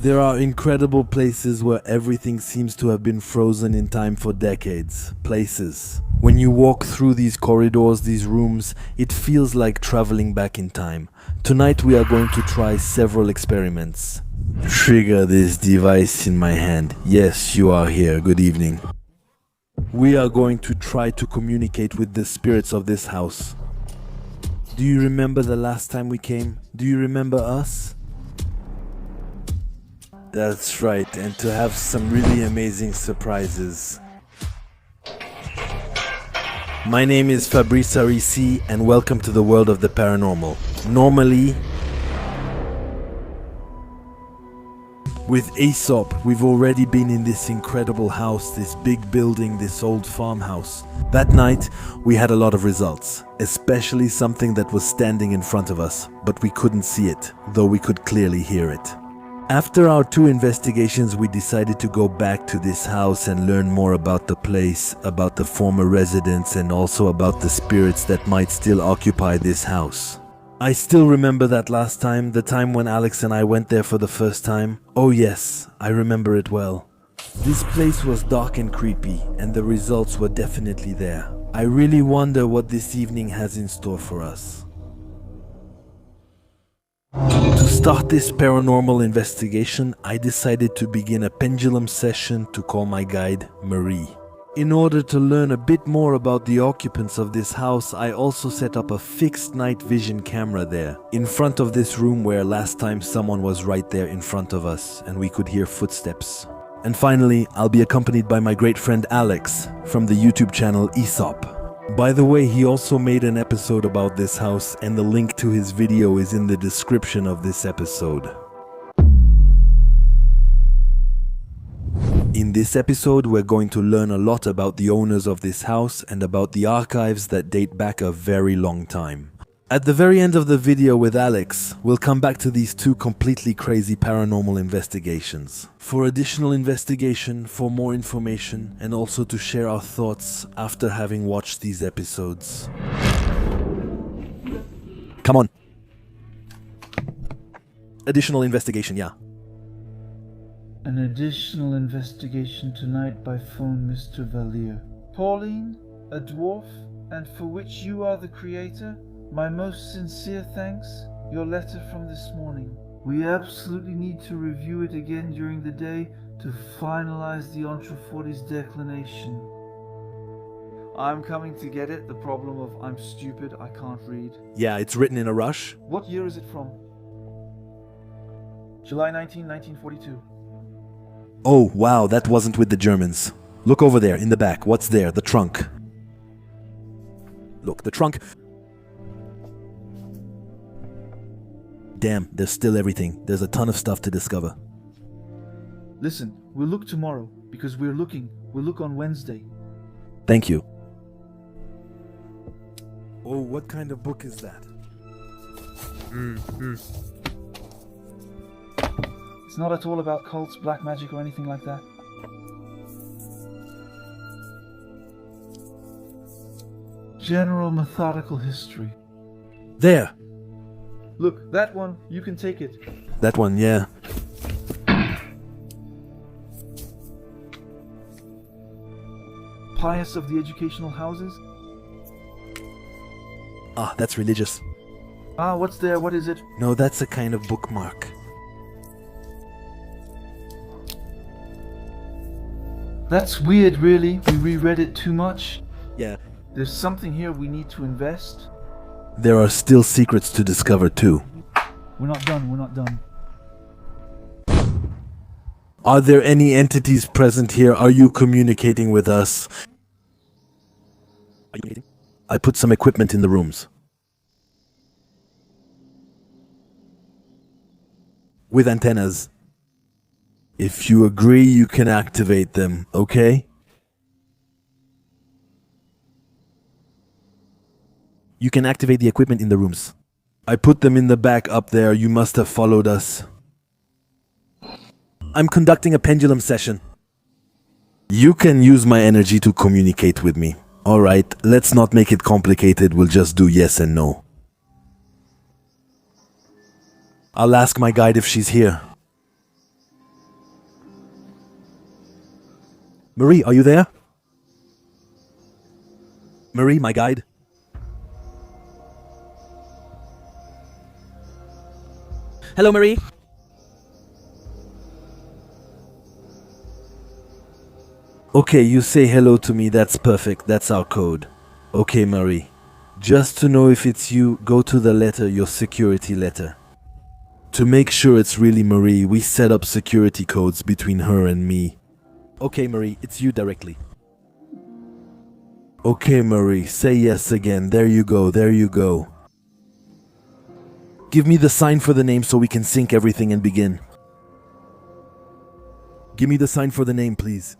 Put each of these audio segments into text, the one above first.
There are incredible places where everything seems to have been frozen in time for decades. Places. When you walk through these corridors, these rooms, it feels like traveling back in time. Tonight we are going to try several experiments. Trigger this device in my hand. Yes, you are here. Good evening. We are going to try to communicate with the spirits of this house. Do you remember the last time we came? Do you remember us? That's right, and to have some really amazing surprises. My name is Fabrice Arisi, and welcome to the world of the paranormal. Normally, with Aesop, we've already been in this incredible house, this big building, this old farmhouse. That night, we had a lot of results, especially something that was standing in front of us, but we couldn't see it, though we could clearly hear it. After our 2 investigations, we decided to go back to this house and learn more about the place, about the former residents, and also about the spirits that might still occupy this house. I still remember that last time, the time when Alex and I went there for the first time. Oh yes, I remember it well. This place was dark and creepy, and the results were definitely there. I really wonder what this evening has in store for us. To start this paranormal investigation, I decided to begin a pendulum session to call my guide, Marie. In order to learn a bit more about the occupants of this house, I also set up a fixed night vision camera there, in front of this room where last time someone was right there in front of us and we could hear footsteps. And finally, I'll be accompanied by my great friend Alex from the YouTube channel Aesop. By the way, he also made an episode about this house, and the link to his video is in the description of this episode. In this episode, we're going to learn a lot about the owners of this house and about the archives that date back a very long time. At the very end of the video with Alex, we'll come back to these 2 completely crazy paranormal investigations. For additional investigation, for more information, and also to share our thoughts after having watched these episodes. Come on. Additional investigation, yeah. An additional investigation tonight by phone, Mr. Valier. Pauline, a dwarf, and for which you are the creator? My most sincere thanks. Your letter from this morning. We absolutely need to review it again during the day to finalize the Entreforty's declination. I'm coming to get it. The problem of I'm stupid, I can't read. Yeah, it's written in a rush. What year is it from? July 19, 1942. Oh, wow, that wasn't with the Germans. Look over there, in the back. What's there? The trunk. Look, the trunk. Damn, there's still everything. There's a ton of stuff to discover. Listen, we'll look tomorrow, because we'll look on Wednesday. Thank you. Oh, what kind of book is that? It's not at all about cults, black magic, or anything like that. General methodical history. There! Look, that one, you can take it. That one, yeah. Pious of the educational houses? Ah, that's religious. Ah, what's there? What is it? No, that's a kind of bookmark. That's weird, really. We reread it too much. Yeah. There's something here we need to invest. There are still secrets to discover too. We're not done. Are there any entities present here? Are you communicating with us? Are you communicating? I put some equipment in the rooms. With antennas. If you agree, you can activate them, okay? You can activate the equipment in the rooms. I put them in the back up there. You must have followed us. I'm conducting a pendulum session. You can use my energy to communicate with me. Alright, let's not make it complicated. We'll just do yes and no. I'll ask my guide if she's here. Marie, are you there? Marie, my guide? Hello, Marie. Okay, you say hello to me, that's perfect, that's our code. Okay, Marie. Just to know if it's you, go to the letter, your security letter. To make sure it's really Marie, we set up security codes between her and me. Okay, Marie, it's you directly. Okay, Marie, say yes again. There you go, there you go. Give me the sign for the name so we can sync everything and begin. Give me the sign for the name, please.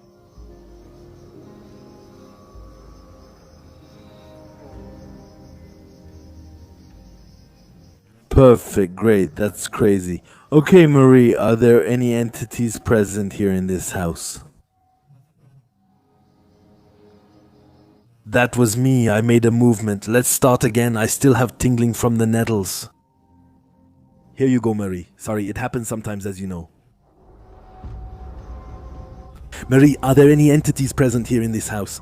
Perfect, great, that's crazy. Okay, Marie, are there any entities present here in this house? That was me, I made a movement. Let's start again, I still have tingling from the nettles. Here you go, Marie. Sorry, it happens sometimes, as you know. Marie, are there any entities present here in this house?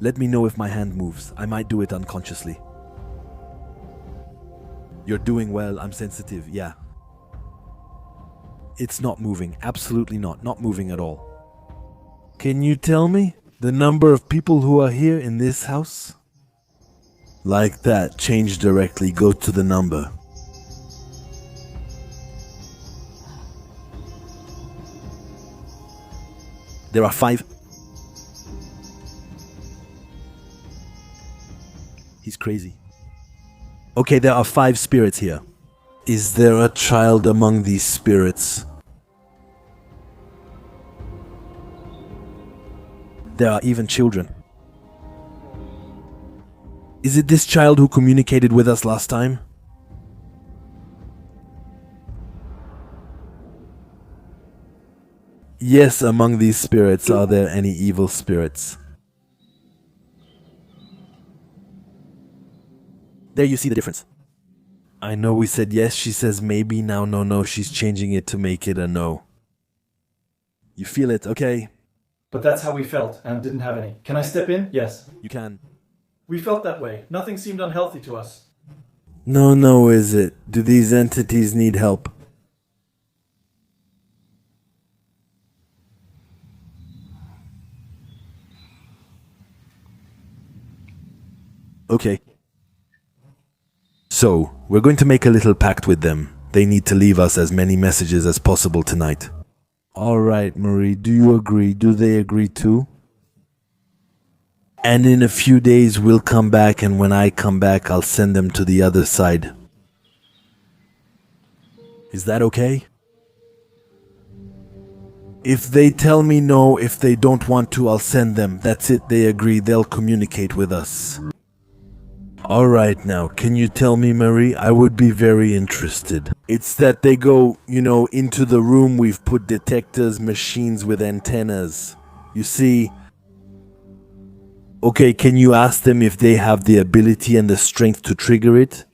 Let me know if my hand moves. I might do it unconsciously. You're doing well, I'm sensitive, yeah. It's not moving, absolutely not moving at all. Can you tell me the number of people who are here in this house? Like that, change directly, go to the number. There are 5. He's crazy. Okay, there are 5 spirits here. Is there a child among these spirits? There are even children. Is it this child who communicated with us last time? Yes, among these spirits, are there any evil spirits? There you see the difference. I know we said yes, she says maybe, now no, she's changing it to make it a no. You feel it, okay? But that's how we felt, and didn't have any. Can I step in? Yes. You can. We felt that way. Nothing seemed unhealthy to us. No, is it? Do these entities need help? Okay. So, we're going to make a little pact with them. They need to leave us as many messages as possible tonight. Alright, Marie, do you agree? Do they agree too? And in a few days we'll come back, and when I come back I'll send them to the other side. Is that okay? If they tell me no, if they don't want to, I'll send them. That's it, they agree, they'll communicate with us. Alright now, can you tell me, Marie? I would be very interested. It's that they go, into the room. We've put detectors, machines with antennas. You see? Okay, can you ask them if they have the ability and the strength to trigger it?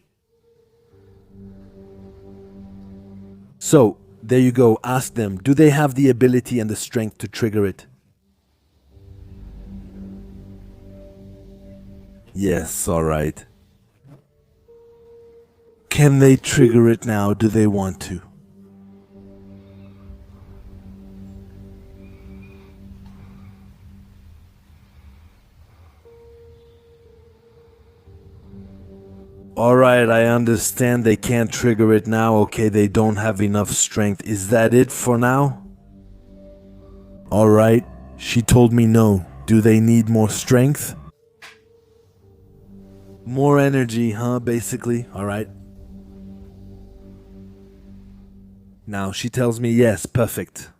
So, there you go, ask them. Do they have the ability and the strength to trigger it? Yes, alright. Can they trigger it now? Do they want to? Alright, I understand they can't trigger it now. Okay, they don't have enough strength. Is that it for now? Alright, she told me no. Do they need more strength? More energy, huh, basically? Alright. Now she tells me yes, perfect.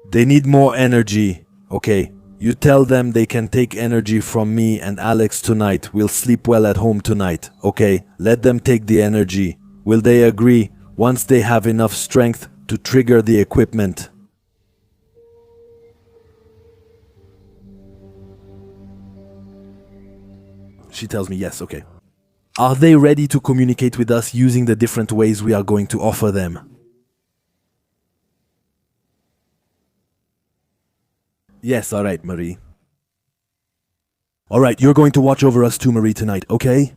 They need more energy. Okay, you tell them they can take energy from me and Alex tonight. We'll sleep well at home tonight. Okay, let them take the energy. Will they agree once they have enough strength to trigger the equipment? she tells me yes, okay. Are they ready to communicate with us using the different ways we are going to offer them? Yes, alright, Marie. Alright, you're going to watch over us too, Marie, tonight, okay?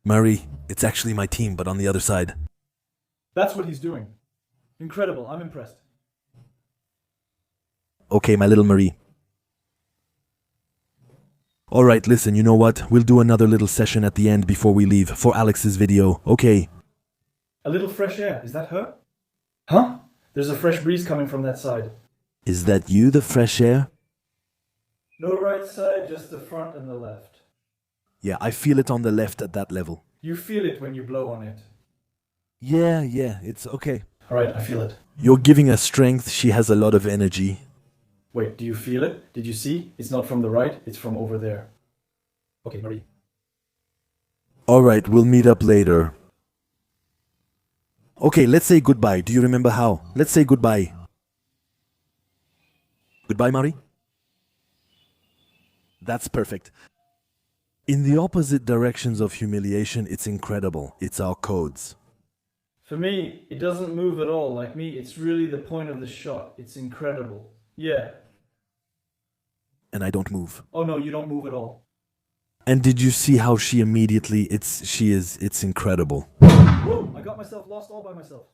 Marie, it's actually my team, but on the other side. That's what he's doing. Incredible, I'm impressed. Okay, my little Marie. Alright, listen, you know what? We'll do another little session at the end before we leave for Alex's video, okay? A little fresh air, is that her? Huh? There's a fresh breeze coming from that side. Is that you, the fresh air? No right side, just the front and the left. Yeah, I feel it on the left at that level. You feel it when you blow on it. Yeah, it's okay. Alright, I feel it. You're giving her strength, she has a lot of energy. Wait, do you feel it? Did you see? It's not from the right, it's from over there. Okay, Marie. Alright, we'll meet up later. Okay, let's say goodbye. Do you remember how? Let's say goodbye. Goodbye, Marie? That's perfect. In the opposite directions of humiliation, it's incredible. It's our codes. For me, it doesn't move at all. Like me, it's really the point of the shot. It's incredible. Yeah. And I don't move. Oh no, you don't move at all. And did you see how she immediately, it's incredible. Whoa, I got myself lost all by myself.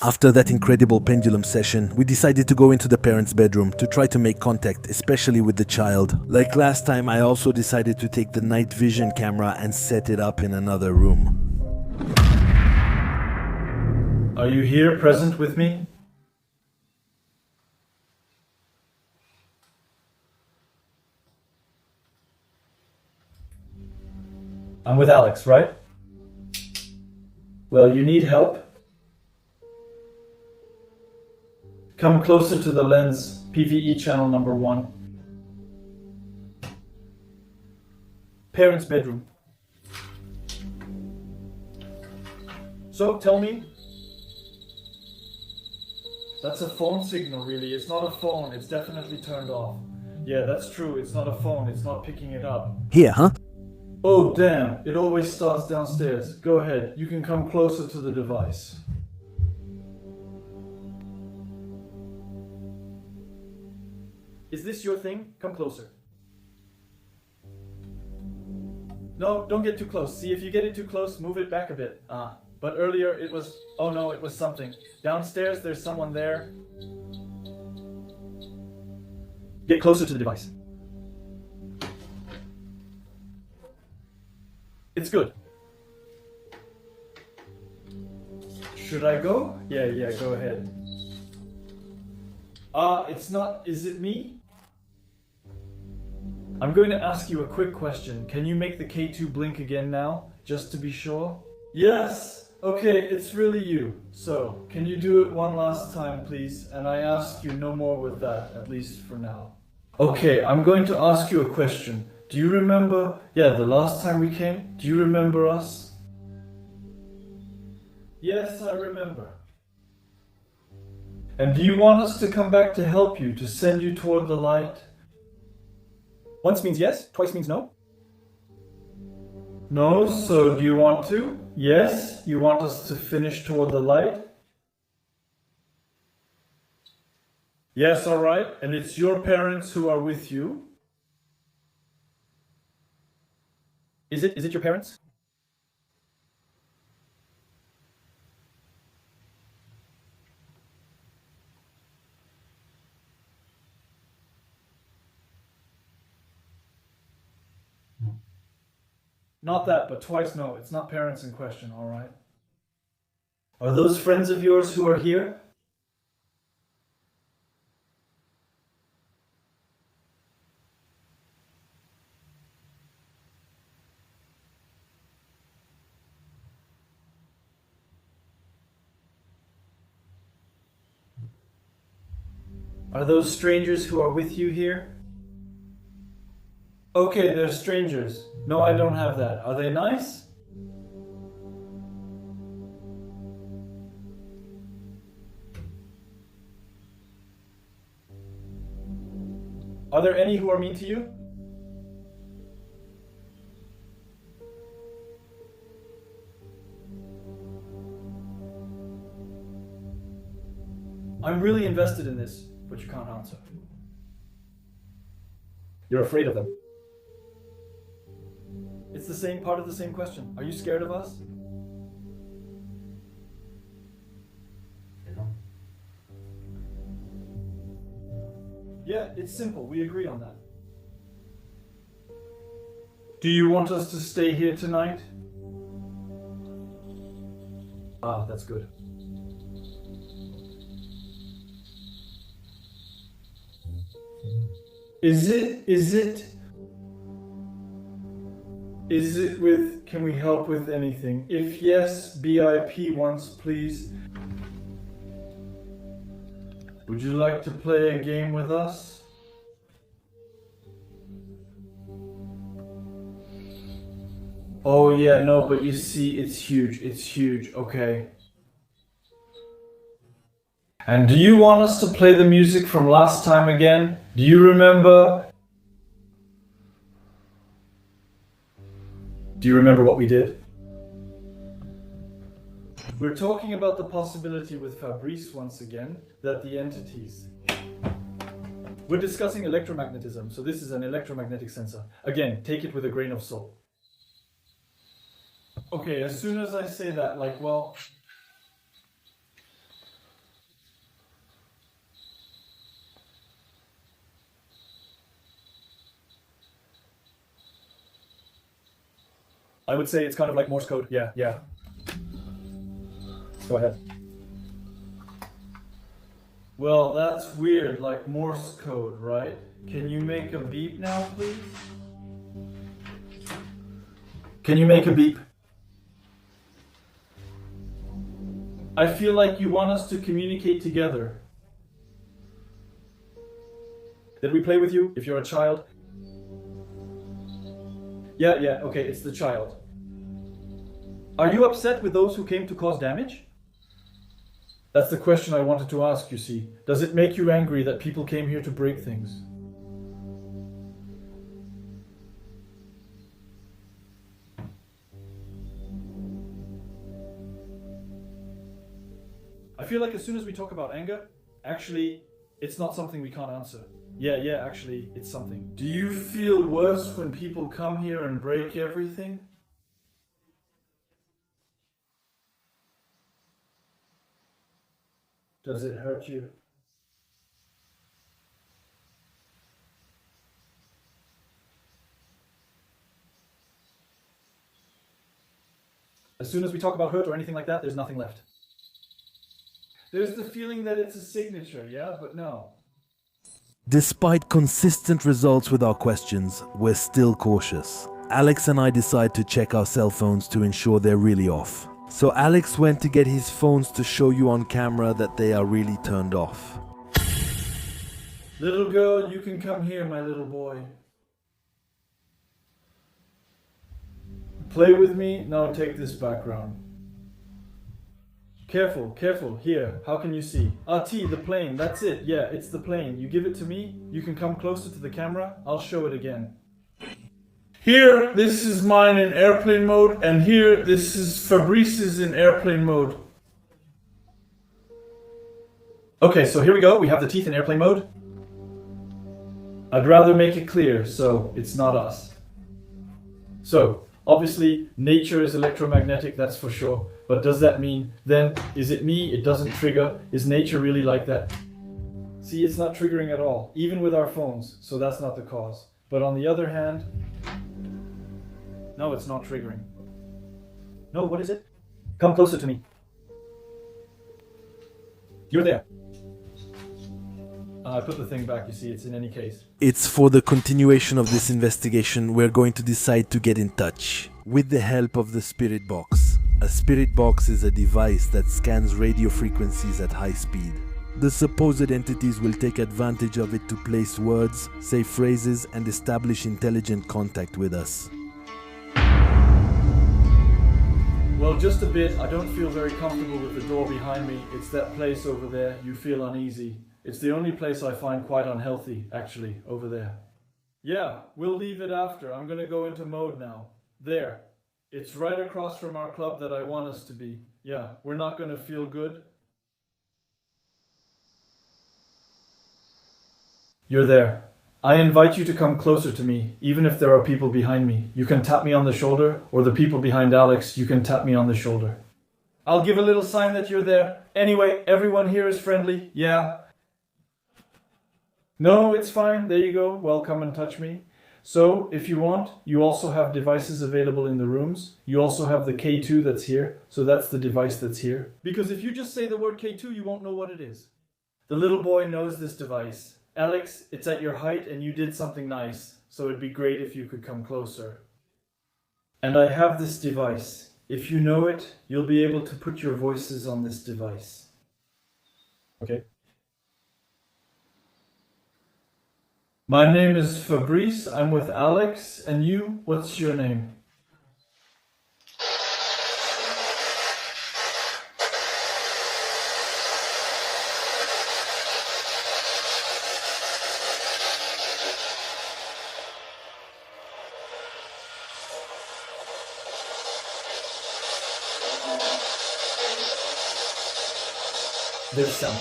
After that incredible pendulum session, we decided to go into the parents' bedroom to try to make contact, especially with the child. Like last time, I also decided to take the night vision camera and set it up in another room. Are you here, present with me? I'm with Alex, right? Well, you need help? Come closer to the lens, PVE channel number 1. Parents' bedroom. So, tell me. That's a phone signal, really. It's not a phone, it's definitely turned off. Yeah, that's true, it's not a phone, it's not picking it up. Here, huh? Oh, damn, it always starts downstairs. Go ahead, you can come closer to the device. Is this your thing? Come closer. No, don't get too close. See, if you get it too close, move it back a bit. But earlier it was... Oh no, it was something. Downstairs, there's someone there. Get closer to the device. It's good. Should I go? Yeah, go ahead. It's not... Is it me? I'm going to ask you a quick question. Can you make the K2 blink again now, just to be sure? Yes! Okay, it's really you. So, can you do it one last time, please? And I ask you no more with that, at least for now. Okay, I'm going to ask you a question. Do you remember... Yeah, the last time we came? Do you remember us? Yes, I remember. And do you want us to come back to help you, to send you toward the light? Once means yes, twice means no. No, so do you want to? Yes, you want us to finish toward the light? Yes, all right, and it's your parents who are with you? Is it your parents? Not that, but twice no. It's not parents in question, all right? Are those friends of yours who are here? Are those strangers who are with you here? Okay, they're strangers. No, I don't have that. Are they nice? Are there any who are mean to you? I'm really invested in this, but you can't answer. You're afraid of them. It's the same part of the same question. Are you scared of us? Yeah, it's simple. We agree on that. Do you want us to stay here tonight? Ah, that's good. Is it with, can we help with anything? If yes, BIP once, please. Would you like to play a game with us? Oh yeah, no, but you see, it's huge, okay. And do you want us to play the music from last time again? Do you remember? Do you remember what we did? We're talking about the possibility with Fabrice once again, that the entities... We're discussing electromagnetism, so this is an electromagnetic sensor. Again, take it with a grain of salt. Okay, as soon as I say that, like, well... I would say it's kind of like Morse code. Yeah. Go ahead. Well, that's weird, like Morse code, right? Can you make a beep now, please? Can you make a beep? I feel like you want us to communicate together. Did we play with you if you're a child? Yeah, okay, it's the child. Are you upset with those who came to cause damage? That's the question I wanted to ask, you see. Does it make you angry that people came here to break things? I feel like as soon as we talk about anger, actually, it's not something we can't answer. Yeah, actually, it's something. Do you feel worse when people come here and break everything? Does it hurt you? As soon as we talk about hurt or anything like that, there's nothing left. There's the feeling that it's a signature, yeah? But no. Despite consistent results with our questions, we're still cautious. Alex and I decide to check our cell phones to ensure they're really off. So Alex went to get his phones to show you on camera that they are really turned off. Little girl, you can come here, my little boy. Play with me? No, take this background. Careful, here, how can you see? T, the plane, that's it, yeah, it's the plane. You give it to me, you can come closer to the camera, I'll show it again. Here, this is mine in airplane mode, and here, this is Fabrice's in airplane mode. Okay, so here we go, we have the teeth in airplane mode. I'd rather make it clear, so it's not us. So, obviously, nature is electromagnetic, that's for sure. But does that mean, then, is it me? It doesn't trigger. Is nature really like that? See, it's not triggering at all, even with our phones, so that's not the cause. But on the other hand, no, it's not triggering. No, what is it? Come closer to me. You're there. I put the thing back, you see, it's in any case. It's for the continuation of this investigation we're going to decide to get in touch with the help of the spirit box. A spirit box is a device that scans radio frequencies at high speed. The supposed entities will take advantage of it to place words, say phrases, and establish intelligent contact with us. Well, just a bit. I don't feel very comfortable with the door behind me. It's that place over there. You feel uneasy. It's the only place I find quite unhealthy, actually, over there. Yeah, we'll leave it after. I'm gonna go into mode now. There. It's right across from our club that I want us to be. Yeah, we're not gonna feel good. You're there. I invite you to come closer to me, even if there are people behind me. You can tap me on the shoulder, or the people behind Alex, you can tap me on the shoulder. I'll give a little sign that you're there. Anyway, everyone here is friendly, yeah? No, it's fine. There you go. Well, come and touch me. So, if you want, you also have devices available in the rooms. You also have the K2 that's here, so that's the device that's here. Because if you just say the word K2, you won't know what it is. The little boy knows this device. Alex, it's at your height and you did something nice, so it'd be great if you could come closer. And I have this device. If you know it, you'll be able to put your voices on this device. Okay? My name is Fabrice, I'm with Alex, and you, what's your name? There's some.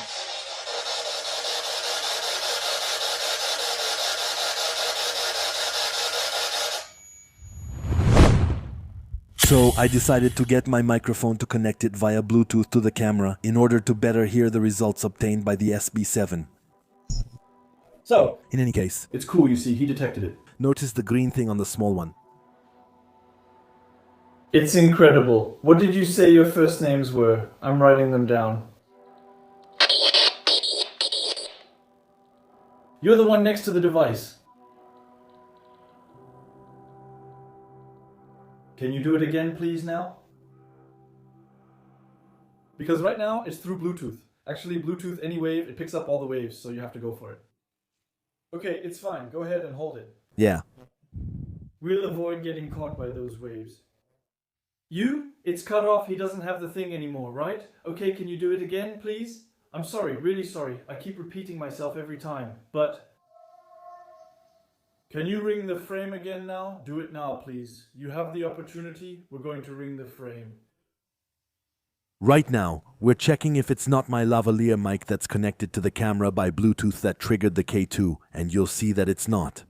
So I decided to get my microphone to connect it via Bluetooth to the camera in order to better hear the results obtained by the SB7. So, In any case, it's cool, you see, he detected it. notice the green thing on the small one. It's incredible. What did you say your first names were? I'm writing them down. You're the one next to the device. Can you do it again, please, now? Because right now, it's through Bluetooth. Actually, Bluetooth, any wave, it picks up all the waves, so you have to go for it. Okay, it's fine. Go ahead and hold it. Yeah. We'll avoid getting caught by those waves. You? It's cut off. He doesn't have the thing anymore, right? Okay, can you do it again, please? I'm sorry, really sorry. I keep repeating myself every time, but... Can you ring the frame again now? Do it now, please. You have the opportunity. We're going to ring the frame. Right now, we're checking if it's not my lavalier mic that's connected to the camera by Bluetooth that triggered the K2, and you'll see that it's not.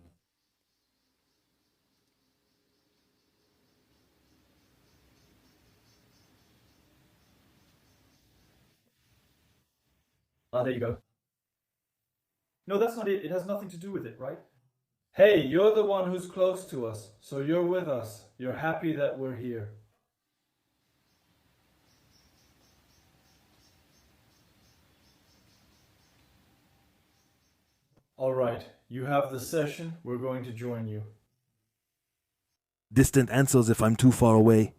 There you go. No, that's not it. It has nothing to do with it, right? Hey, you're the one who's close to us, so you're with us. You're happy that we're here. All right, you have the session. We're going to join you. Distant answers if I'm too far away.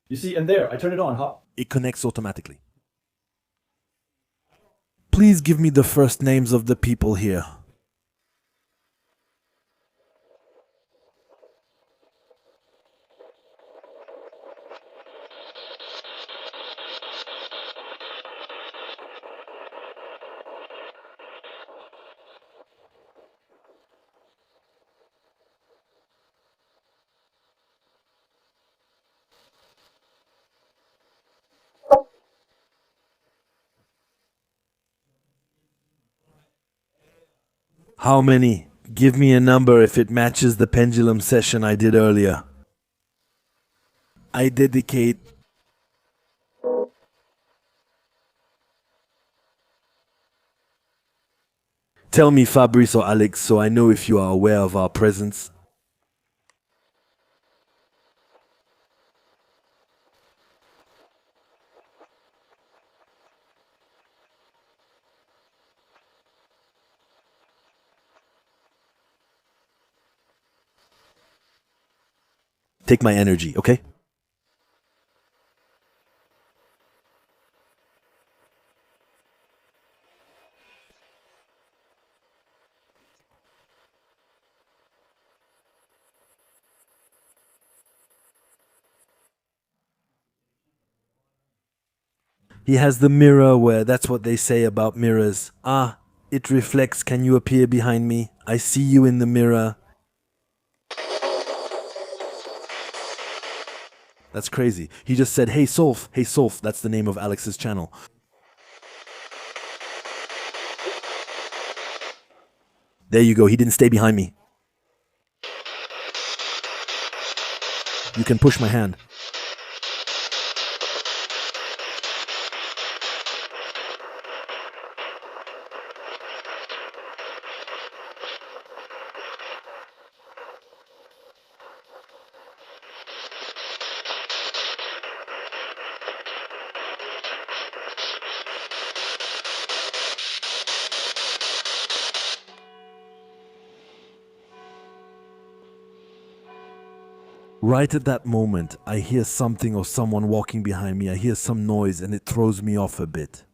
You see, and there, I turn it on, huh? It connects automatically. Please give me the first names of the people here. How many? Give me a number if it matches the pendulum session I did earlier. I dedicate... Tell me, Fabrice or Alex, so I know if you are aware of our presence. Take my energy, okay? He has the mirror where that's what they say about mirrors. Ah, it reflects. Can you appear behind me? I see you in the mirror. That's crazy. He just said, hey Solf, hey Solf. That's the name of Alex's channel. There you go, he didn't stay behind me. You can push my hand. Right at that moment, I hear something or someone walking behind me. I hear some noise and it throws me off a bit.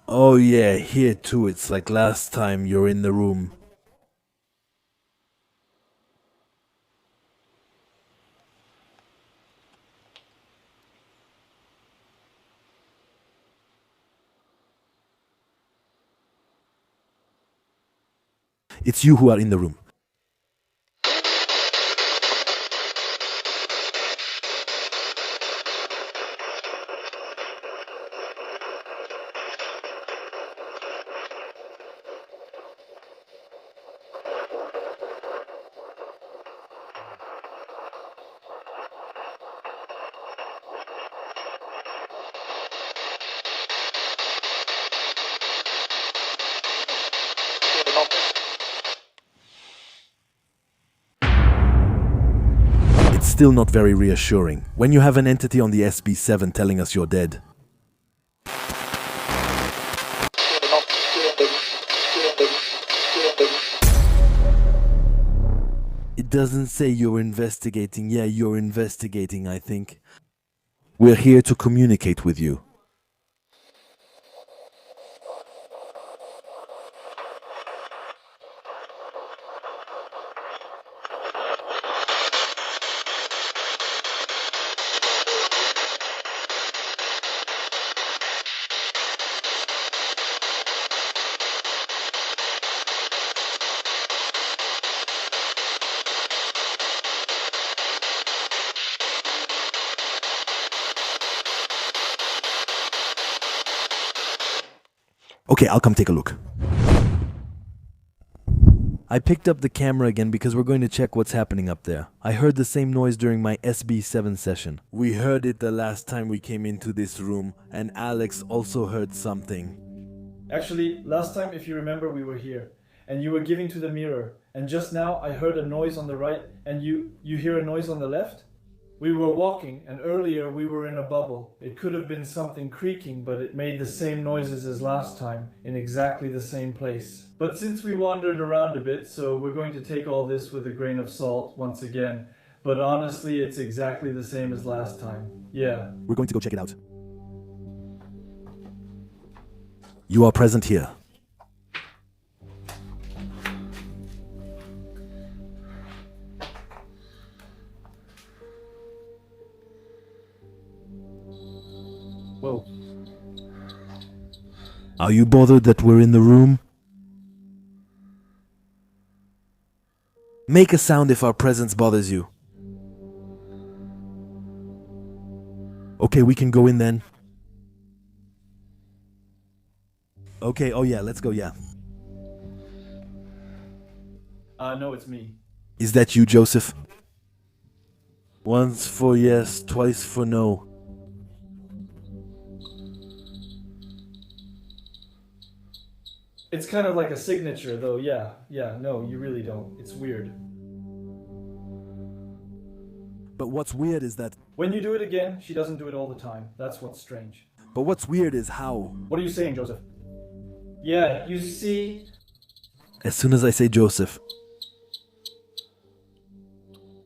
Oh yeah, here too, it's like last time you're in the room. It's you who are in the room. It's still not very reassuring when you have an entity on the SB7 telling us you're dead. It doesn't say you're investigating. Yeah, you're investigating, I think. We're here to communicate with you. Okay, I'll come take a look. I picked up the camera again because we're going to check what's happening up there. I heard the same noise during my SB7 session. We heard it the last time we came into this room, and Alex also heard something. Actually, last time, if you remember, we were here, and you were giving to the mirror, and just now I heard a noise on the right, and you hear a noise on the left? We were walking, and earlier we were in a bubble. It could have been something creaking, but it made the same noises as last time, in exactly the same place. But since we wandered around a bit, so we're going to take all this with a grain of salt once again. But honestly, it's exactly the same as last time. Yeah. We're going to go check it out. You are present here. Whoa. Are you bothered that we're in the room? Make a sound if our presence bothers you. Okay, we can go in then. Okay, oh yeah, let's go, yeah. No, it's me. Is that you, Joseph? Once for yes, twice for no. It's kind of like a signature, though. Yeah, no, you really don't. It's weird. But what's weird is that... When you do it again, she doesn't do it all the time. That's what's strange. But what's weird is how... What are you saying, Joseph? Yeah, you see... As soon as I say Joseph...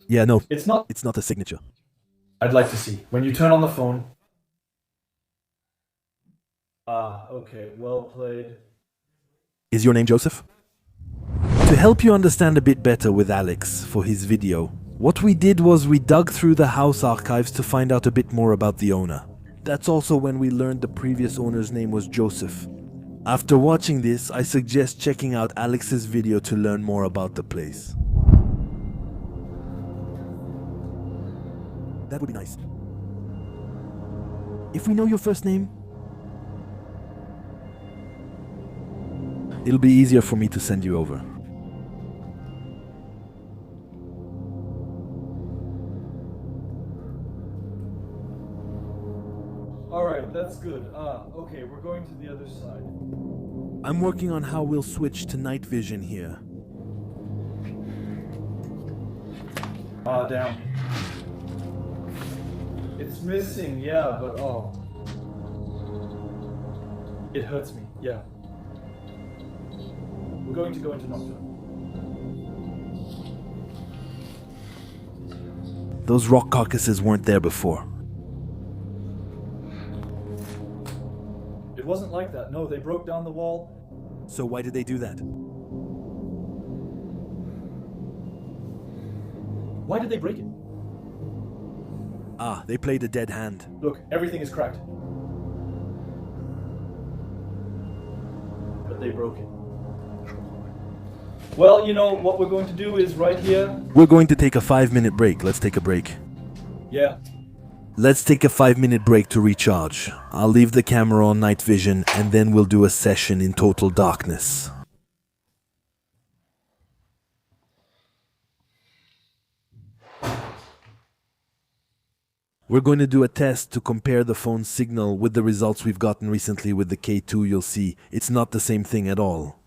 Yeah, no, It's not... it's not a signature. I'd like to see. When you turn on the phone... Ah, okay, well played. Is your name Joseph? To help you understand a bit better with Alex for his video, what we did was we dug through the house archives to find out a bit more about the owner. That's also when we learned the previous owner's name was Joseph. After watching this, I suggest checking out Alex's video to learn more about the place. Okay, well, let's see. When you turn on the phone... Ah, okay, well played. Is your name Joseph? To help you understand a bit better with Alex for his video, what we did was we dug through the house archives to find out a bit more about the owner. That's also when we learned the previous owner's name was Joseph. After watching this, I suggest checking out Alex's video to learn more about the place. That would be nice. If we know your first name, it'll be easier for me to send you over. Alright, that's good. Okay, we're going to the other side. I'm working on how we'll switch to night vision here. Damn. It's missing, yeah, but oh. It hurts me, yeah. We're going to go into Nocturne. Those rock carcasses weren't there before. It wasn't like that. No, they broke down the wall. So why did they do that? Why did they break it? Ah, they played a dead hand. Look, everything is cracked. But they broke it. Well, you know, what we're going to do is right here. We're going to take a 5-minute break. Let's take a break. Yeah. Let's take a 5-minute break to recharge. I'll leave the camera on night vision and then we'll do a session in total darkness. We're going to do a test to compare the phone's signal with the results we've gotten recently with the K2. You'll see, it's not the same thing at all.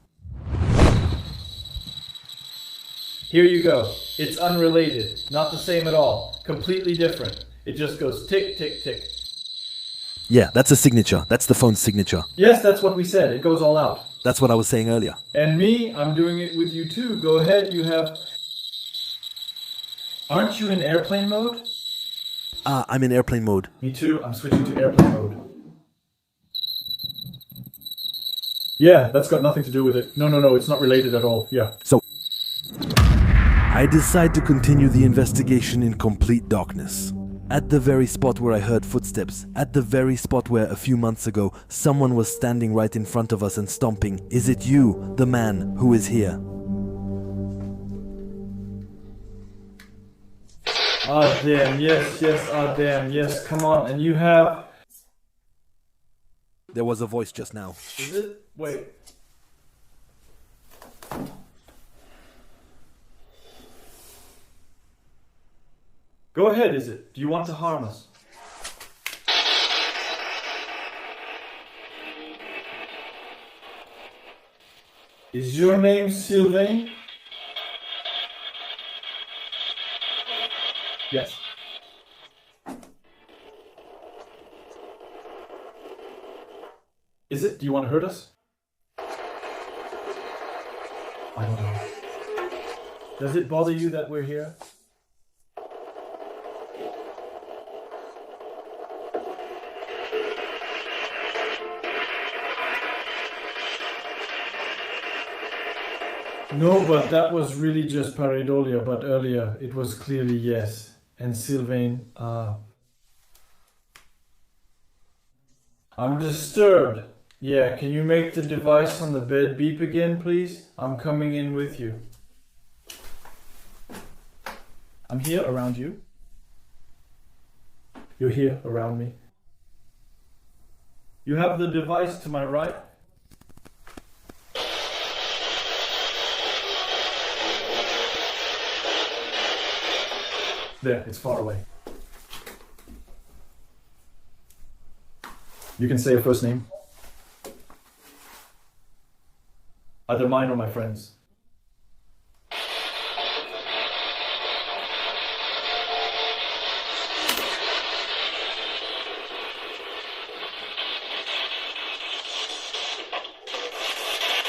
Here you go. It's unrelated. Not the same at all. Completely different. It just goes tick, tick, tick. Yeah, that's a signature. That's the phone's signature. Yes, that's what we said. It goes all out. That's what I was saying earlier. And me, I'm doing it with you too. Go ahead, you have... Aren't you in airplane mode? Ah, I'm in airplane mode. Me too. I'm switching to airplane mode. Yeah, that's got nothing to do with it. No, it's not related at all. Yeah. So, I decide to continue the investigation in complete darkness. At the very spot where I heard footsteps, at the very spot where a few months ago someone was standing right in front of us and stomping. Is it you, the man who is here? Ah, damn, yes, ah, damn, yes, come on, and you have... There was a voice just now. Is it? Wait. Go ahead, is it? Do you want to harm us? Is your name Sylvain? Yes. Is it? Do you want to hurt us? I don't know. Does it bother you that we're here? No, but that was really just pareidolia, but earlier it was clearly yes. And Sylvain, I'm disturbed. Yeah, can you make the device on the bed beep again, please? I'm coming in with you. I'm here around you. You're here around me. You have the device to my right. There, it's far away. You can say a first name. Either mine or my friend's.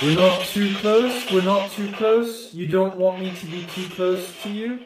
We're not too close, we're not too close. You don't want me to be too close to you?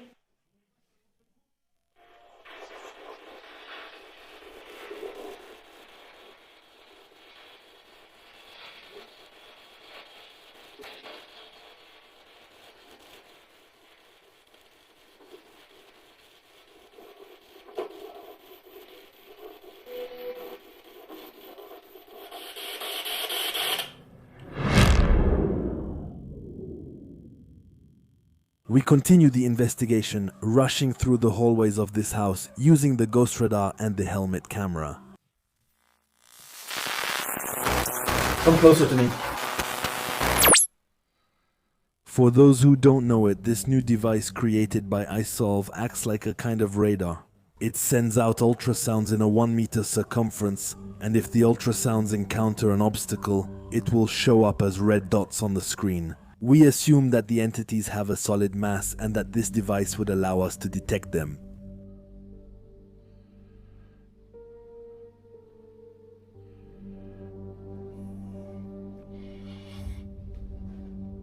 We continue the investigation, rushing through the hallways of this house using the ghost radar and the helmet camera. Come closer to me. For those who don't know it, this new device created by iSolve acts like a kind of radar. It sends out ultrasounds in a 1-meter circumference, and if the ultrasounds encounter an obstacle, it will show up as red dots on the screen. We assume that the entities have a solid mass and that this device would allow us to detect them.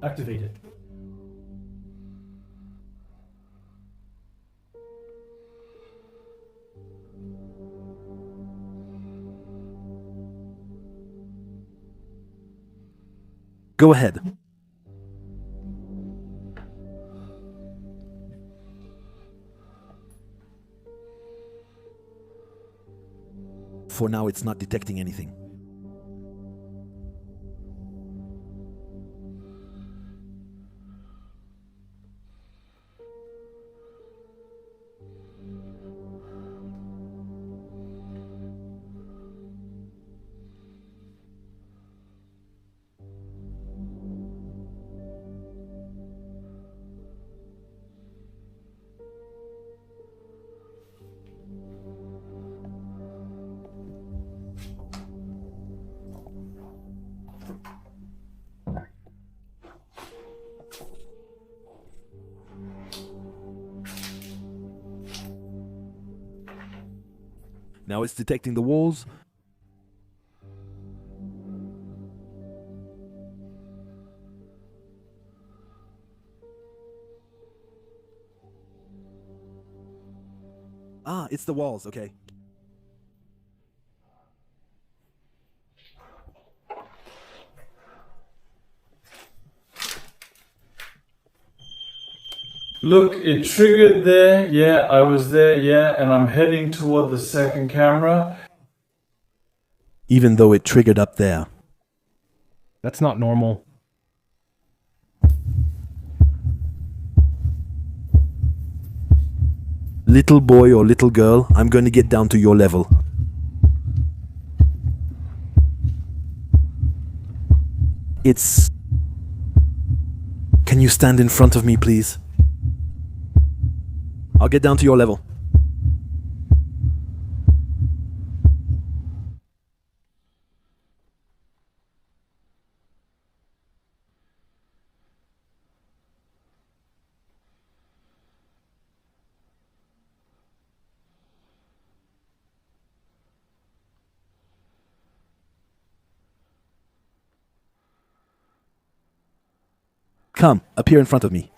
Activate it. Go ahead. For now, it's not detecting anything. Now it's detecting the walls. Ah, it's the walls, okay. Look, it triggered there. Yeah, I was there. Yeah, and I'm heading toward the second camera. Even though it triggered up there. That's not normal. Little boy or little girl, I'm going to get down to your level. It's... Can you stand in front of me, please? I'll get down to your level. Come, appear in front of me.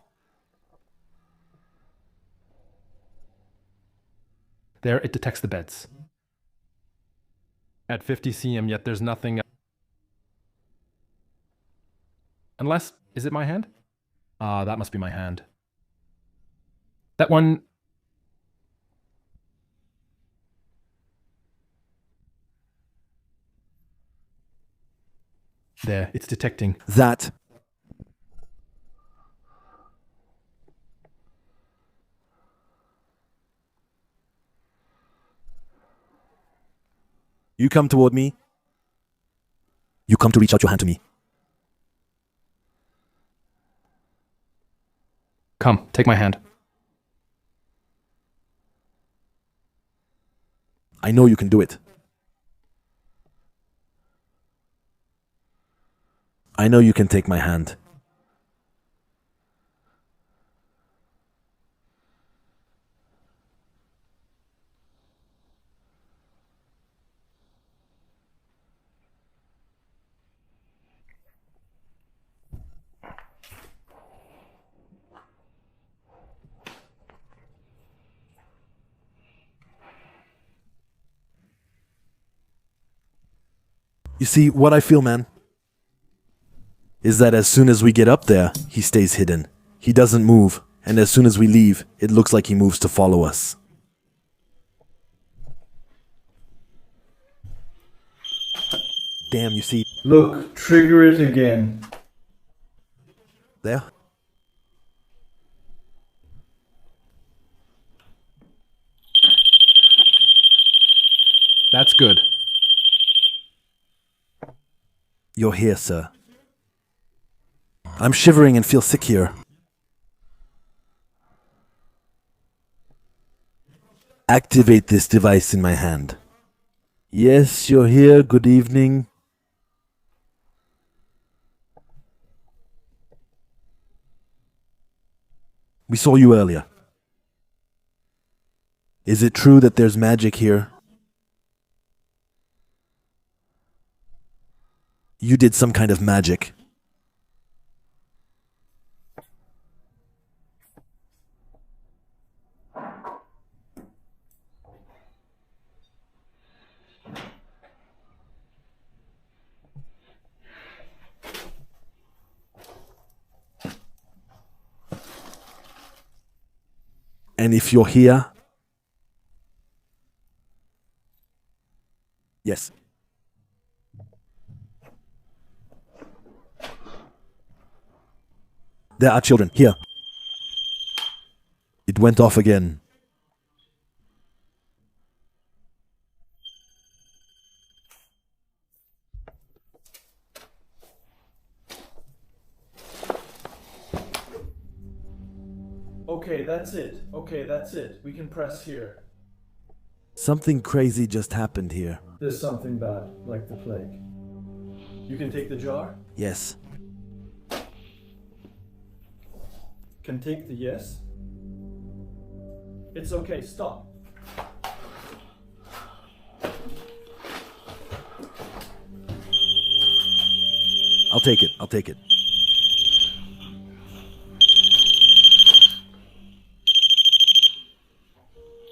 There, it detects the beds. At 50 cm, yet there's nothing. Unless, is it my hand? Ah, that must be my hand. That one... There, it's detecting. That. You come toward me. You come to reach out your hand to me. Come, take my hand. I know you can do it. I know you can take my hand. You see, what I feel, man, is that as soon as we get up there, he stays hidden. He doesn't move, and as soon as we leave, it looks like he moves to follow us. Damn, you see... Look, trigger it again. There? That's good. You're here, sir. I'm shivering and feel sick here. Activate this device in my hand. Yes, you're here. Good evening. We saw you earlier. Is it true that there's magic here? You did some kind of magic. And if you're here, yes. There are children here. It went off again. Okay, that's it. Okay, that's it. We can press here. Something crazy just happened here. There's something bad, like the plague. You can take the jar? Yes. Can take the yes? It's okay, stop. I'll take it. I'll take it.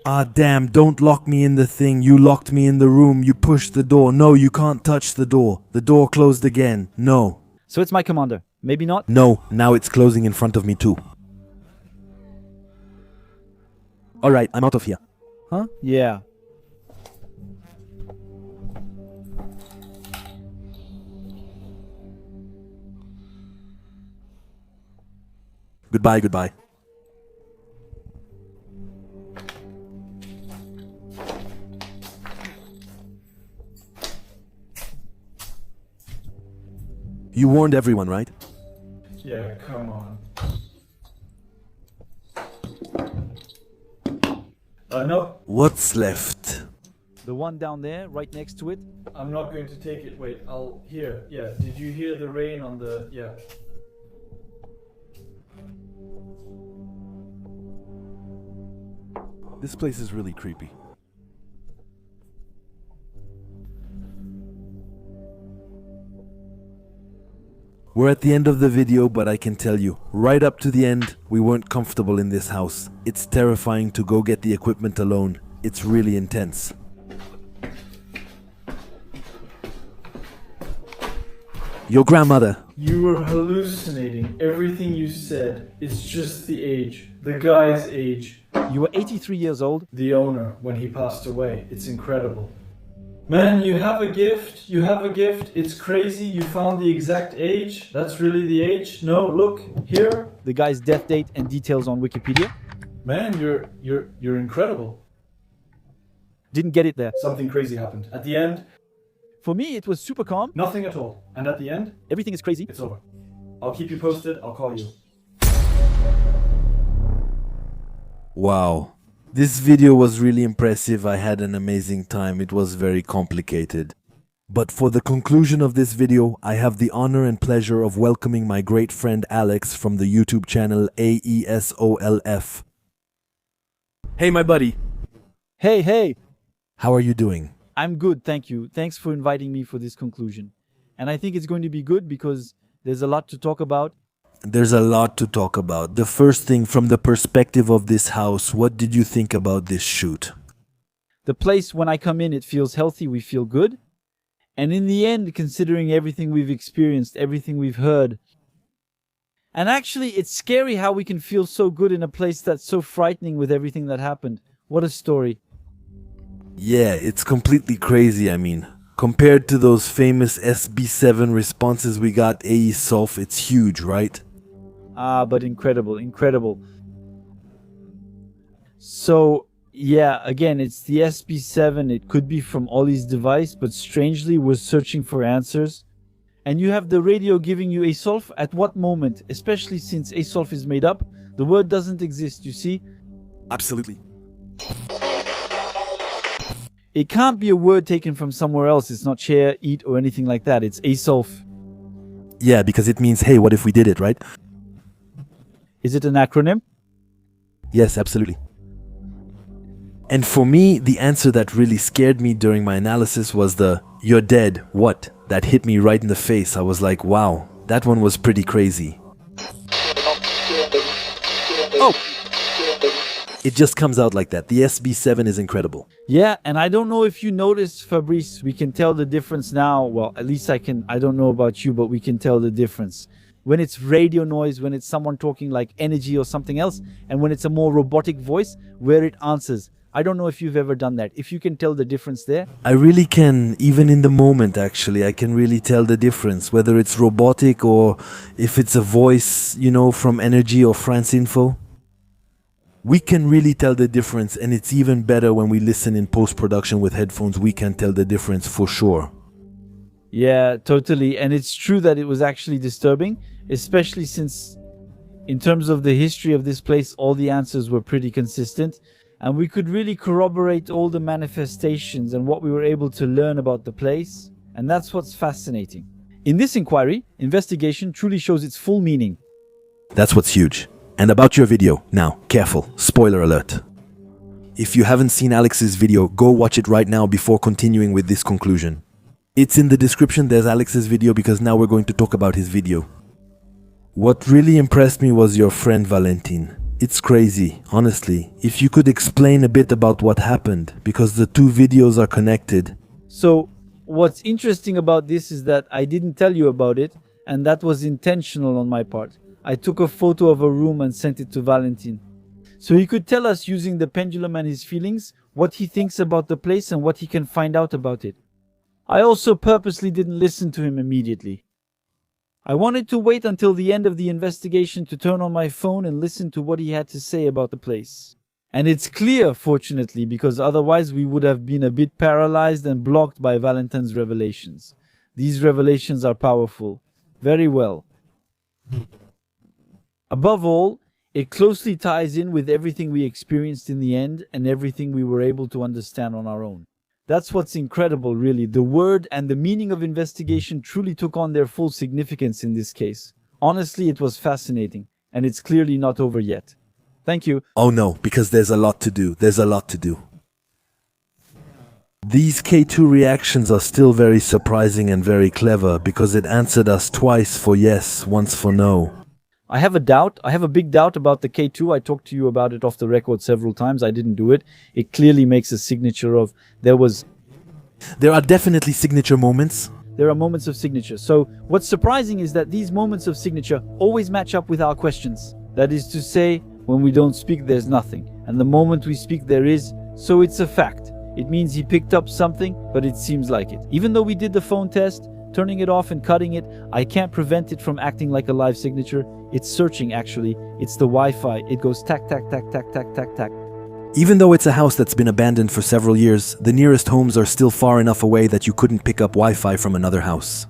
Ah, damn, don't lock me in the thing. You locked me in the room. You pushed the door. No, you can't touch the door. The door closed again. No. So it's my commander. Maybe not? No, now it's closing in front of me too. Alright, I'm out of here. Huh? Yeah. Goodbye, goodbye. You warned everyone, right? Yeah, come on. No, What's left? The one down there, right next to it. I'm not going to take it. Wait, I'll hear. Yeah, did you hear the rain on the... Yeah. This place is really creepy. We're at the end of the video, but I can tell you, right up to the end, we weren't comfortable in this house. It's terrifying to go get the equipment alone. It's really intense. Your grandmother. You were hallucinating. Everything you said. It's just the age. The guy's age. You were 83 years old. The owner, when he passed away. It's incredible. Man, you have a gift. You have a gift. It's crazy. You found the exact age. That's really the age. No, look, here. The guy's death date and details on Wikipedia. Man, you're incredible. Didn't get it there. Something crazy happened. At the end, For me, it was super calm. nothing at all. And at the end, Everything is crazy. it's over. I'll keep you posted. I'll call you. Wow. This video was really impressive. I had an amazing time. It was very complicated. But for the conclusion of this video, I have the honor and pleasure of welcoming my great friend Alex from the YouTube channel AESOLF. Hey, my buddy. Hey. How are you doing? I'm good, thank you. Thanks for inviting me for this conclusion. And I think it's going to be good because there's a lot to talk about. There's a lot to talk about. The first thing, from the perspective of this house, what did you think about this shoot? The place, when I come in, it feels healthy, we feel good. And in the end, considering everything we've experienced, everything we've heard, and actually, it's scary how we can feel so good in a place that's so frightening with everything that happened. What a story. Yeah, it's completely crazy, I mean. Compared to those famous SB7 responses we got AESOLF, it's huge, right? But incredible. So, Yeah, again, it's the SB7. It could be from Ollie's device, but strangely, we're searching for answers. And you have the radio giving you Asolf at what moment? Especially since Asolf is made up. The word doesn't exist, you see? Absolutely. It can't be a word taken from somewhere else. It's not share, eat, or anything like that. It's Asolf. Yeah, because it means, hey, what if we did it, right? Is it an acronym? Yes, absolutely. And for me, the answer that really scared me during my analysis was the, "You're dead, what?" That hit me right in the face. I was like, wow, that one was pretty crazy. Oh! It just comes out like that. The SB7 is incredible. Yeah, and I don't know if you noticed, Fabrice, we can tell the difference now. Well, at least I can. I don't know about you, but we can tell the difference. When it's radio noise, when it's someone talking like energy or something else, and when it's a more robotic voice, where it answers. I don't know if you've ever done that. If you can tell the difference there. I really can, even in the moment actually, I can really tell the difference, whether it's robotic or if it's a voice, you know, from Energy or France Info. We can really tell the difference, and it's even better when we listen in post-production with headphones. We can tell the difference for sure. Yeah, totally. And it's true that it was actually disturbing, especially since in terms of the history of this place, all the answers were pretty consistent. And we could really corroborate all the manifestations and what we were able to learn about the place. And that's what's fascinating. In this inquiry, investigation truly shows its full meaning. That's what's huge. And about your video, now, careful, spoiler alert. If you haven't seen Alex's video, go watch it right now before continuing with this conclusion. It's in the description, there's Alex's video, because now we're going to talk about his video. What really impressed me was your friend Valentin. It's crazy, honestly. If you could explain a bit about what happened, because the two videos are connected. So, what's interesting about this is that I didn't tell you about it, and that was intentional on my part. I took a photo of a room and sent it to Valentin. So he could tell us using the pendulum and his feelings, what he thinks about the place and what he can find out about it. I also purposely didn't listen to him immediately. I wanted to wait until the end of the investigation to turn on my phone and listen to what he had to say about the place. And it's clear, fortunately, because otherwise we would have been a bit paralyzed and blocked by Valentin's revelations. These revelations are powerful. Very well. Above all, it closely ties in with everything we experienced in the end and everything we were able to understand on our own. That's what's incredible, really. The word and the meaning of investigation truly took on their full significance in this case. Honestly, it was fascinating, and it's clearly not over yet. Thank you. Oh no, because there's a lot to do. There's a lot to do. These K2 reactions are still very surprising and very clever, because it answered us twice for yes, once for no. I have a doubt. I have a big doubt about the K2. I talked to you about it off the record several times. I didn't do it. It clearly makes a signature of There are definitely signature moments. There are moments of signature. So what's surprising is that these moments of signature always match up with our questions. That is to say, when we don't speak, there's nothing. And the moment we speak, there is. So it's a fact. It means he picked up something, but it seems like it. Even though we did the phone test, turning it off and cutting it, I can't prevent it from acting like a live signature. It's searching, actually. It's the Wi-Fi. It goes tack, tack, tack, tack, tack, tack, tack. Even though it's a house that's been abandoned for several years, the nearest homes are still far enough away that you couldn't pick up Wi-Fi from another house.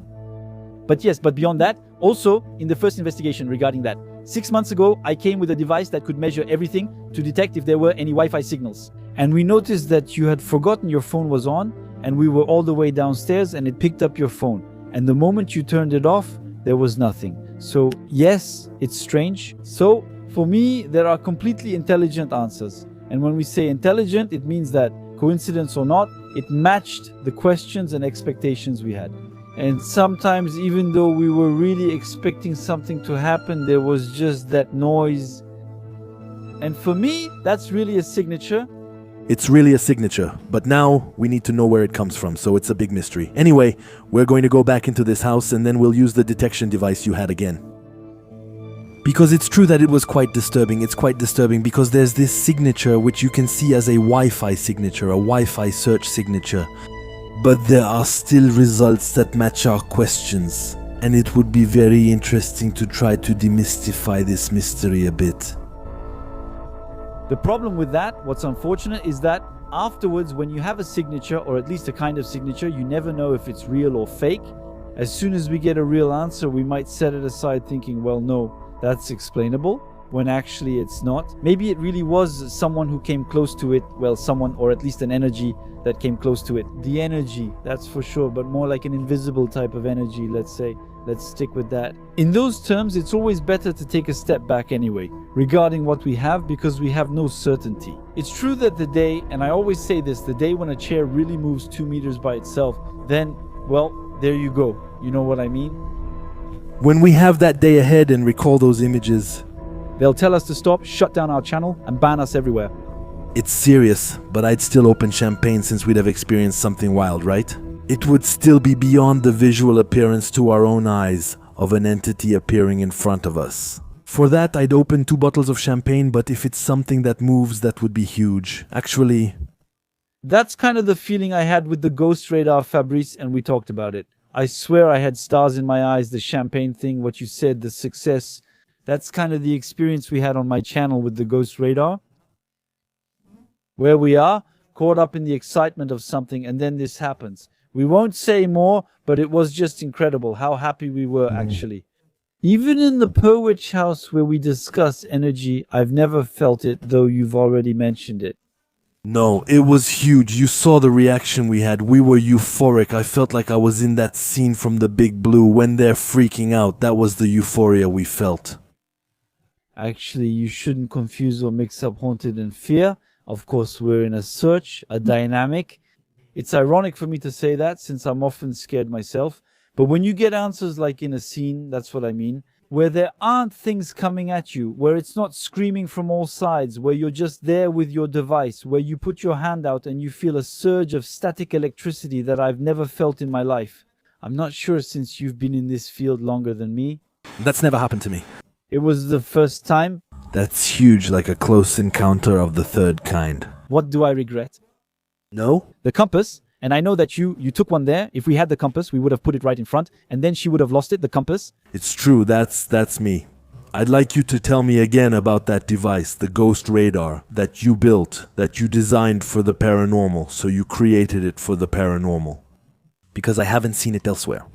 But yes, but beyond that, also in the first investigation regarding that, 6 months ago, I came with a device that could measure everything to detect if there were any Wi-Fi signals. And we noticed that you had forgotten your phone was on, and we were all the way downstairs and it picked up your phone. And the moment you turned it off, there was nothing. So yes, it's strange. So for me, there are completely intelligent answers. And when we say intelligent, it means that, coincidence or not, it matched the questions and expectations we had. And sometimes, even though we were really expecting something to happen, there was just that noise. And for me, that's really a signature. It's really a signature, but now we need to know where it comes from, so it's a big mystery. Anyway, we're going to go back into this house and then we'll use the detection device you had again. Because it's true that it was quite disturbing. It's quite disturbing because there's this signature which you can see as a Wi-Fi signature, a Wi-Fi search signature. But there are still results that match our questions, and it would be very interesting to try to demystify this mystery a bit. The problem with that, what's unfortunate, is that afterwards, when you have a signature, or at least a kind of signature, you never know if it's real or fake. As soon as we get a real answer, we might set it aside thinking, well, no, that's explainable, when actually it's not. Maybe it really was someone who came close to it, well, someone, or at least an energy that came close to it. The energy, that's for sure, but more like an invisible type of energy, let's say. Let's stick with that. In those terms, it's always better to take a step back anyway, regarding what we have, because we have no certainty. It's true that the day, and I always say this, the day when a chair really moves 2 meters by itself, then, well, there you go. You know what I mean? When we have that day ahead and recall those images, they'll tell us to stop, shut down our channel, and ban us everywhere. it's serious, but I'd still open champagne since we'd have experienced something wild, right? It would still be beyond the visual appearance to our own eyes of an entity appearing in front of us. For that, I'd open 2 bottles of champagne, but if it's something that moves, that would be huge. Actually, that's kind of the feeling I had with the ghost radar, Fabrice, and we talked about it. I swear I had stars in my eyes, the champagne thing, what you said, the success. That's kind of the experience we had on my channel with the ghost radar. Where we are, caught up in the excitement of something, and then this happens. We won't say more, but it was just incredible how happy we were, actually. Even in the Purwitch house where we discuss energy, I've never felt it, though you've already mentioned it. no, it was huge. You saw the reaction we had. We were euphoric. I felt like I was in that scene from The Big Blue when they're freaking out. That was the euphoria we felt. Actually, you shouldn't confuse or mix up haunted and fear. Of course, we're in a search, a dynamic. It's ironic for me to say that since I'm often scared myself. But when you get answers like in a scene, that's what I mean, where there aren't things coming at you, where it's not screaming from all sides, where you're just there with your device, where you put your hand out and you feel a surge of static electricity that I've never felt in my life. I'm not sure since you've been in this field longer than me. That's never happened to me. It was the first time. That's huge, like a close encounter of the third kind. What do I regret? No? The compass. And I know that you took one there. If we had the compass, we would have put it right in front. And then she would have lost it, the compass. It's true, that's me. I'd like you to tell me again about that device, the ghost radar, that you built, that you designed for the paranormal, so you created it for the paranormal. Because I haven't seen it elsewhere.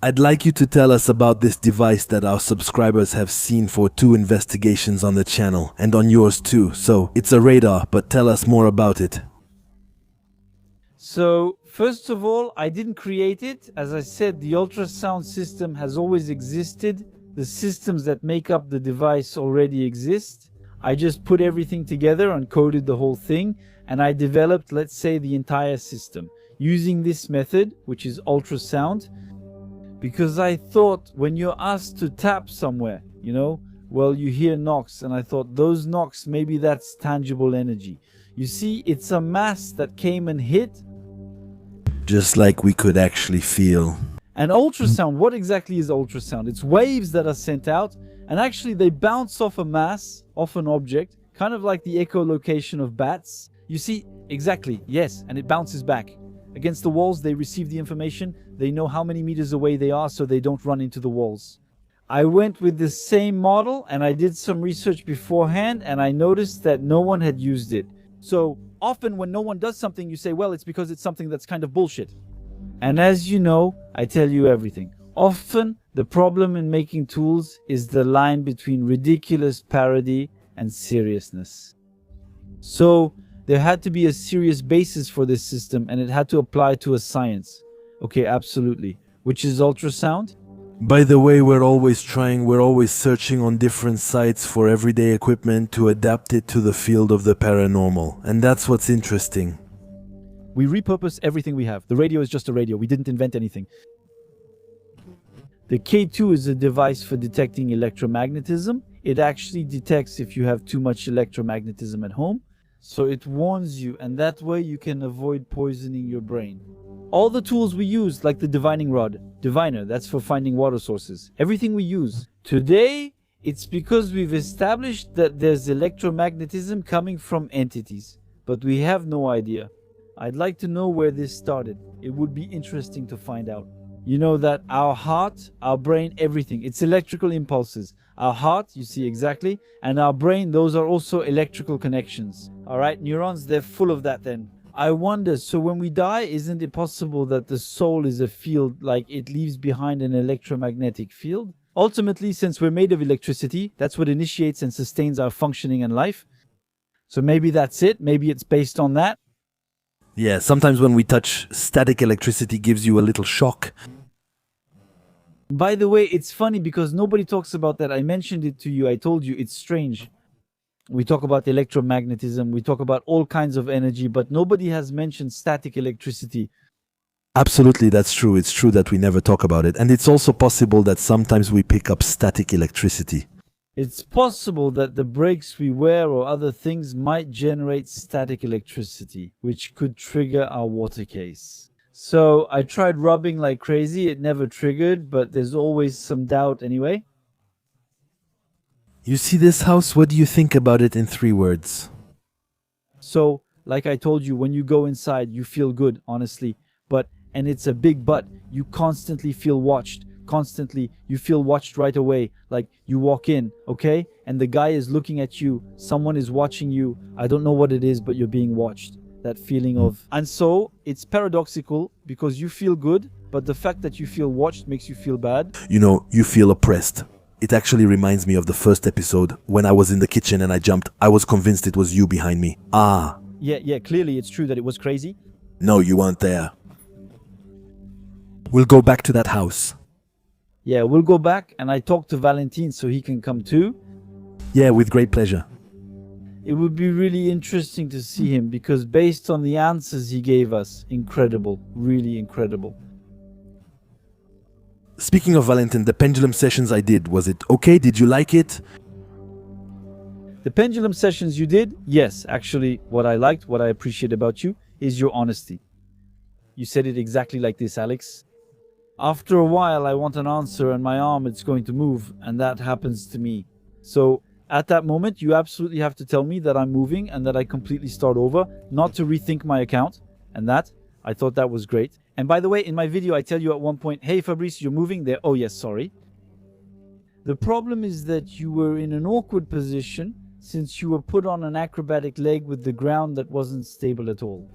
I'd like you to tell us about this device that our subscribers have seen for 2 investigations on the channel, and on yours too. So, it's a radar, but tell us more about it. So, first of all, I didn't create it. As I said, the ultrasound system has always existed. The systems that make up the device already exist. I just put everything together and coded the whole thing, and I developed, let's say, the entire system using this method, which is ultrasound. Because I thought when you're asked to tap somewhere, well, you hear knocks, and I thought those knocks, maybe that's tangible energy. You see, it's a mass that came and hit. Just like we could actually feel. And ultrasound, what exactly is ultrasound? It's waves that are sent out, and actually they bounce off a mass, off an object, kind of like the echolocation of bats. You see, exactly, yes, and it bounces back. Against the walls, they receive the information. They know how many meters away they are so they don't run into the walls. I went with the same model and I did some research beforehand and I noticed that no one had used it. So often when no one does something, you say, well, it's because it's something that's kind of bullshit. And as you know, I tell you everything. Often the problem in making tools is the line between ridiculous parody and seriousness. So there had to be a serious basis for this system and it had to apply to a science. Okay, absolutely. Which is ultrasound. By the way, we're always searching on different sites for everyday equipment to adapt it to the field of the paranormal. And that's what's interesting. We repurpose everything we have. The radio is just a radio. We didn't invent anything. The K2 is a device for detecting electromagnetism. It actually detects if you have too much electromagnetism at home. So it warns you, and that way you can avoid poisoning your brain. All the tools we use, like the divining rod, diviner, that's for finding water sources. Everything we use. Today, it's because we've established that there's electromagnetism coming from entities. But we have no idea. I'd like to know where this started. It would be interesting to find out. You know that our heart, our brain, everything, it's electrical impulses. Our heart, you see exactly, and our brain, those are also electrical connections. All right, neurons, they're full of that then. I wonder, so when we die, isn't it possible that the soul is a field, like it leaves behind an electromagnetic field? Ultimately, since we're made of electricity, that's what initiates and sustains our functioning in life. So maybe that's it. Maybe it's based on that. Yeah, sometimes when we touch, static electricity gives you a little shock. By the way, it's funny because nobody talks about that. I mentioned it to you. I told you it's strange. We talk about electromagnetism. We talk about all kinds of energy, but nobody has mentioned static electricity. Absolutely, that's true. It's true that we never talk about it. And it's also possible that sometimes we pick up static electricity. It's possible that the brakes we wear or other things might generate static electricity, which could trigger our water case. So I tried rubbing like crazy. It never triggered, but there's always some doubt anyway. You see this house? What do you think about it in 3 words? So, like I told you, when you go inside, you feel good, honestly. But, and it's a big but, you constantly feel watched. Constantly, you feel watched right away. Like you walk in, okay? And the guy is looking at you. Someone is watching you. I don't know what it is, but you're being watched. That feeling of... And so, it's paradoxical because you feel good, but the fact that you feel watched makes you feel bad. You know, you feel oppressed. It actually reminds me of the first episode. When I was in the kitchen and I jumped, I was convinced it was you behind me. Ah. Yeah, clearly it's true that it was crazy. No, you weren't there. We'll go back to that house. Yeah, we'll go back and I talked to Valentin so he can come too. Yeah, with great pleasure. It would be really interesting to see him because based on the answers he gave us, incredible, really incredible. Speaking of Valentin, the pendulum sessions I did, was it okay? Did you like it? The pendulum sessions you did? Yes, actually, what I liked, what I appreciate about you is your honesty. You said it exactly like this, Alex. After a while, I want an answer and my arm is going to move, and that happens to me. So, at that moment, you absolutely have to tell me that I'm moving and that I completely start over, not to rethink my account. And that, I thought that was great. And by the way, in my video, I tell you at one point, hey Fabrice, you're moving there. Oh yes, sorry. The problem is that you were in an awkward position since you were put on an acrobatic leg with the ground that wasn't stable at all.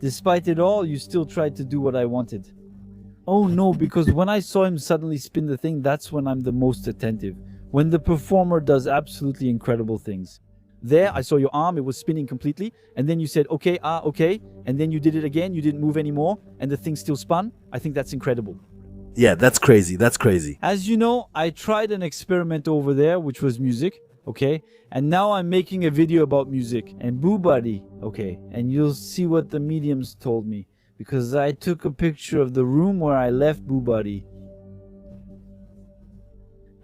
Despite it all, you still tried to do what I wanted. Oh no, because when I saw him suddenly spin the thing, that's when I'm the most attentive. When the performer does absolutely incredible things. There, I saw your arm, it was spinning completely, and then you said, okay, okay, and then you did it again, you didn't move anymore, and the thing still spun. I think that's incredible. Yeah, that's crazy, that's crazy. As you know, I tried an experiment over there, which was music, okay? And now I'm making a video about music and Boo Buddy, okay? And you'll see what the mediums told me, because I took a picture of the room where I left Boo Buddy.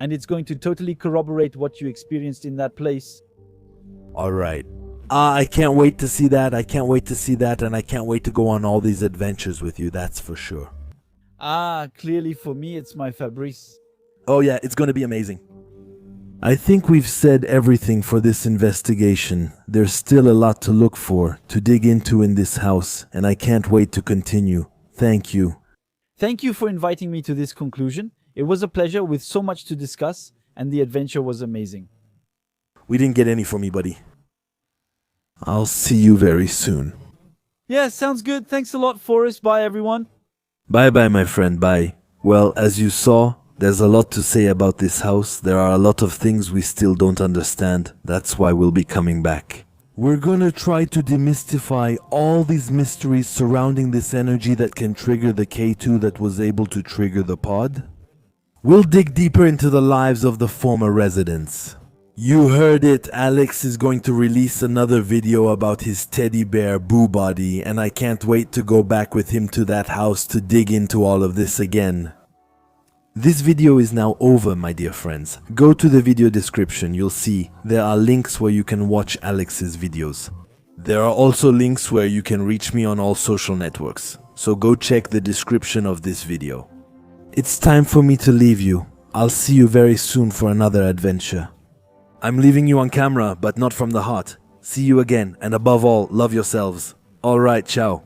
And it's going to totally corroborate what you experienced in that place. Alright. I can't wait to see that, I can't wait to see that, and I can't wait to go on all these adventures with you, that's for sure. Clearly for me it's my Fabrice. Oh yeah, it's gonna be amazing. I think we've said everything for this investigation. There's still a lot to look for, to dig into in this house, and I can't wait to continue. Thank you. Thank you for inviting me to this conclusion. It was a pleasure with so much to discuss, and the adventure was amazing. We didn't get any from me, buddy. I'll see you very soon. Yeah, sounds good. Thanks a lot, Forrest. Bye, everyone. Bye-bye, my friend, bye. Well, as you saw, there's a lot to say about this house. There are a lot of things we still don't understand. That's why we'll be coming back. We're gonna try to demystify all these mysteries surrounding this energy that can trigger the K2 that was able to trigger the pod. We'll dig deeper into the lives of the former residents. You heard it, Alex is going to release another video about his teddy bear Boo Body, and I can't wait to go back with him to that house to dig into all of this again. This video is now over, my dear friends. Go to the video description, you'll see there are links where you can watch Alex's videos. There are also links where you can reach me on all social networks, so go check the description of this video. It's time for me to leave you. I'll see you very soon for another adventure. I'm leaving you on camera, but not from the heart. See you again, and above all, love yourselves. Alright, ciao.